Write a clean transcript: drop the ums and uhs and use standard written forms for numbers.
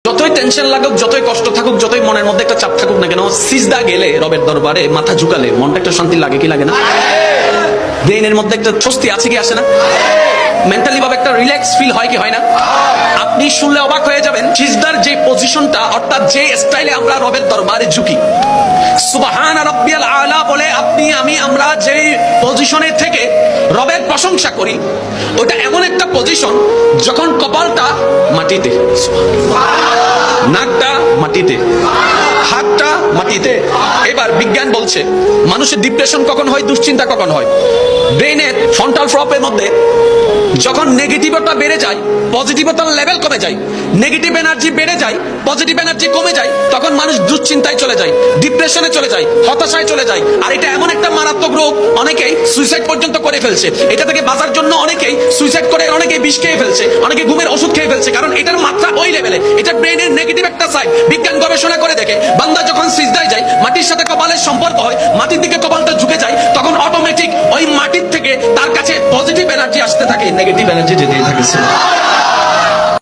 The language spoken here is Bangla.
যতই টেনশন লাগুক, যতই কষ্ট থাকুক, যতই মনের মধ্যে একটা চাপ থাকুক না কেন, সিজদা গেলে রবের দরবারে মাথা ঝুকালে মনটা একটা শান্তি লাগে কি লাগে না? ব্রেনের মধ্যে একটা স্বস্তি আছে কি আসে না? মেন্টালি ভাবে একটা রিল্যাক্স ফিল হয় কি হয় না? আপনি শুনলে অবাক হয়ে যাবেন, সিজদার যে পজিশনটা, অর্থাৎ যে স্টাইলে আমরা রবের দরবারে ঝুঁকি, সুবহান রাব্বিয়াল আলা বলে আপনি আমি আমরা যে পজিশনে থেকে রবের প্রশংসা করি, ওটা এমন একটা পজিশন যখন কপালটা মাটিতে, নাকটা মাটিতে, হাতটা মাটিতে। এবার বিজ্ঞান বলছে মানুষের ডিপ্রেশন কখন হয়, দুশ্চিন্তা কখন হয়? ব্রেনের ফ্রন্টাল ফ্লপের মধ্যে যখন নেগেটিভটা বেড়ে যায়, পজিটিভতার লেভেল কমে যায়, নেগেটিভ এনার্জি বেড়ে যায়, পজিটিভ এনার্জি কমে যায়, তখন মানুষ দুশ্চিন্তায় চলে যায়, ডিপ্রেশনে চলে যায়, হতাশায় চলে যায়। আর এটা এমন একটা মারাত্মক রোগ, অনেকেই সুইসাইড পর্যন্ত করে ফেলছে। এটা থেকে বাঁচার জন্য অনেকেই সুইসাইড করে, অনেকেই বিষ খেয়ে ফেলছে, অনেকে ঘুমের ওষুধ খেয়ে ফেলছে, কারণ এটার মাত্রা ওই লেভেলে। এটা ব্রেনের নেগেটিভ একটা সাইড। বিজ্ঞান গবেষণা করে দেখে, বান্দা যখন সিজদায় যায়, মাটির সাথে কপালের সম্পর্ক হয়, মাটির দিকে কপালটা ঝুঁকে যায়, তখন অটোমেটিক ওই মাটির থেকে তার কাছে পজিটিভ এনার্জি আসতে থাকে, নেগেটিভ এনার্জি যেতে থাকে।